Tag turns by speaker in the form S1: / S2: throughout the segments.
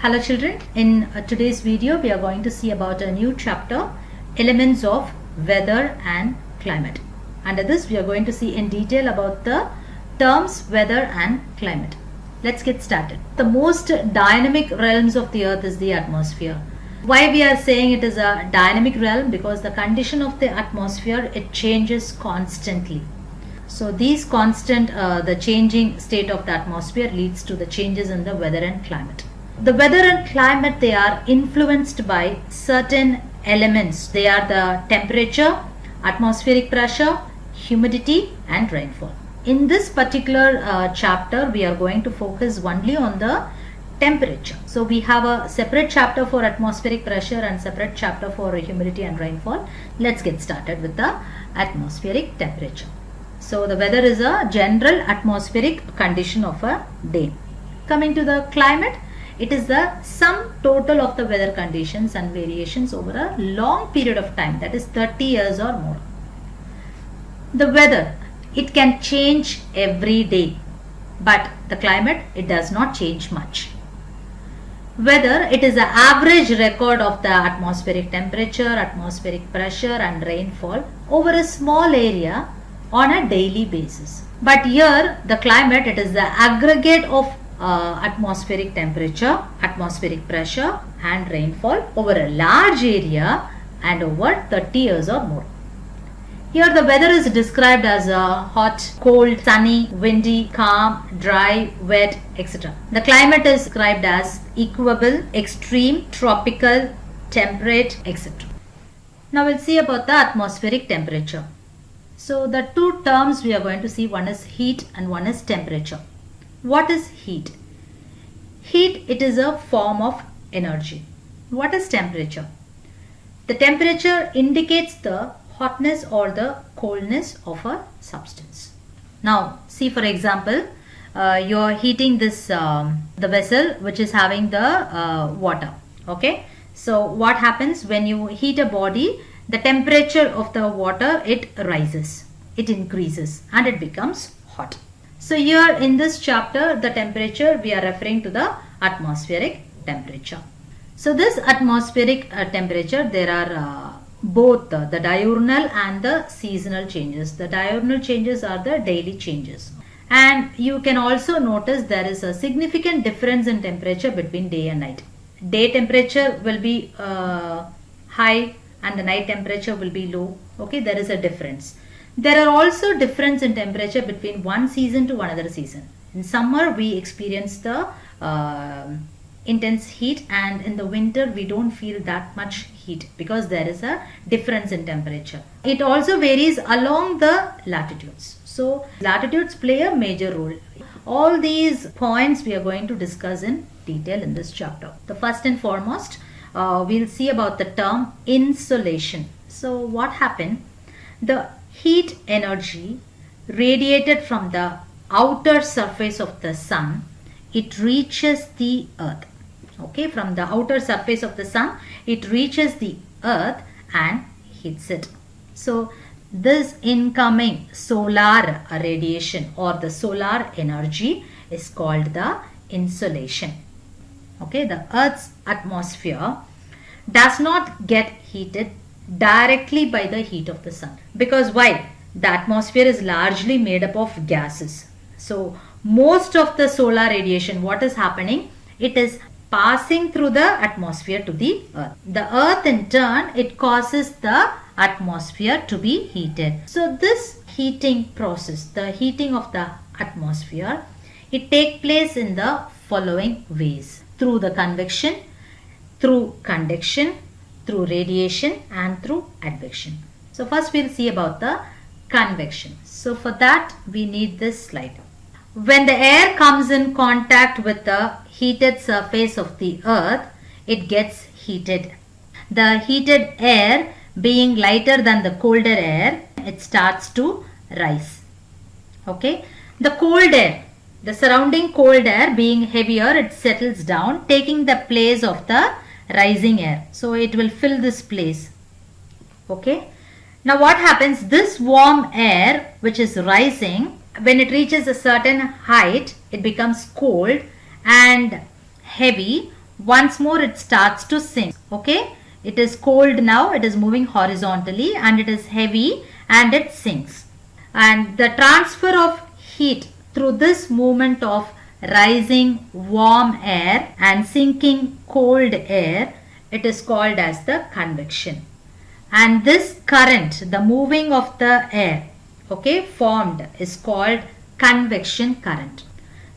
S1: Hello children, in today's video we are going to see about a new chapter, Elements of Weather and Climate. Under this we are going to see in detail about the terms weather and climate. Let's get started. The most dynamic realms of the earth is the atmosphere. Why we are saying it is a dynamic realm? Because the condition of the atmosphere, it changes constantly. So these constant, the changing state of the atmosphere leads to the changes in the weather and climate. The weather and climate, they are influenced by certain elements. They are the temperature, atmospheric pressure, humidity and rainfall. In this particular chapter, we are going to focus only on the temperature. So we have a separate chapter for atmospheric pressure and separate chapter for humidity and rainfall. Let's get started with the atmospheric temperature. So the weather is a general atmospheric condition of a day. Coming to the climate, it is the sum total of the weather conditions and variations over a long period of time, that is 30 years or more. The weather, it can change every day, but the climate, it does not change much. Weather, it is the average record of the atmospheric temperature, atmospheric pressure and rainfall over a small area on a daily basis. But here the climate, it is the aggregate of atmospheric temperature, atmospheric pressure and rainfall over a large area and over 30 years or more. Here the weather is described as hot, cold, sunny, windy, calm, dry, wet, etc. The climate is described as equable, extreme, tropical, temperate, etc. Now we'll see about the atmospheric temperature. So the two terms we are going to see, one is heat and one is temperature. What is heat? Heat, it is a form of energy. What is temperature? The temperature indicates the hotness or the coldness of a substance. Now see, for example, you are heating this the vessel which is having the water. Okay, so what happens when you heat a body? The temperature of the water, it rises, it increases and it becomes hot. So here in this chapter, the temperature, we are referring to the atmospheric temperature. So this atmospheric temperature, there are both the diurnal and the seasonal changes. The diurnal changes are the daily changes. And you can also notice there is a significant difference in temperature between day and night. Day temperature will be high and the night temperature will be low. Okay, there is a difference. There are also difference in temperature between one season to another season. In summer we experience the intense heat, and in the winter we don't feel that much heat because there is a difference in temperature. It also varies along the latitudes. So latitudes play a major role. All these points we are going to discuss in detail in this chapter. The first and foremost, we'll see about the term insolation. So what happened? The heat energy radiated from the outer surface of the sun, it reaches the earth. Okay, from the outer surface of the sun, it reaches the earth and hits it. So this incoming solar radiation or the solar energy is called the insolation. Okay, the earth's atmosphere does not get heated directly by the heat of the sun. Because why? The atmosphere is largely made up of gases. So most of the solar radiation, what is happening? It is passing through the atmosphere to the earth. The earth in turn, it causes the atmosphere to be heated. So this heating process, the heating of the atmosphere, it takes place in the following ways: through the convection, through conduction, through radiation and through advection. So first we'll see about the convection. So for that we need this slide. When the air comes in contact with the heated surface of the earth, it gets heated. The heated air being lighter than the colder air, it starts to rise. Okay, the cold air, the surrounding cold air being heavier, it settles down, taking the place of the rising air. So it will fill this place. Okay, now what happens? This warm air which is rising, when it reaches a certain height, it becomes cold and heavy, once more it starts to sink. Okay, it is cold now, it is moving horizontally and it is heavy and it sinks. And the transfer of heat through this movement of rising warm air and sinking cold air, it is called as the convection. And this current, the moving of the air, okay, formed is called convection current.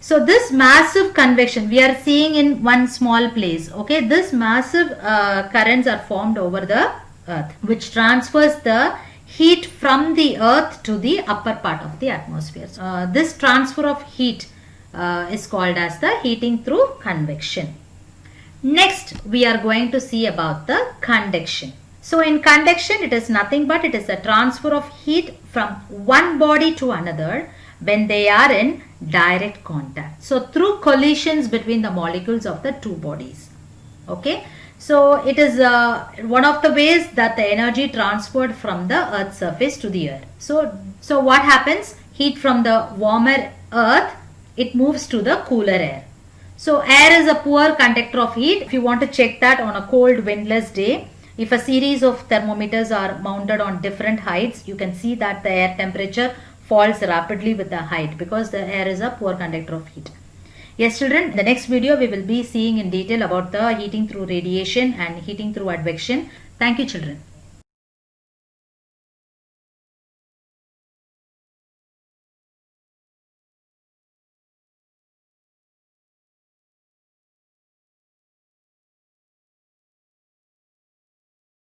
S1: So this massive convection we are seeing in one small place, okay, this massive currents are formed over the earth, which transfers the heat from the earth to the upper part of the atmosphere. This transfer of heat is called as the heating through convection. Next, we are going to see about the conduction. So in conduction, it is nothing but it is a transfer of heat from one body to another when they are in direct contact. So through collisions between the molecules of the two bodies. Okay. So it is one of the ways that the energy transferred from the earth's surface to the air. So what happens? Heat from the warmer earth, it moves to the cooler air. So air is a poor conductor of heat. If you want to check that on a cold windless day, if a series of thermometers are mounted on different heights, you can see that the air temperature falls rapidly with the height because the air is a poor conductor of heat. Yes children, in the next video we will be seeing in detail about the heating through radiation and heating through advection. Thank you children.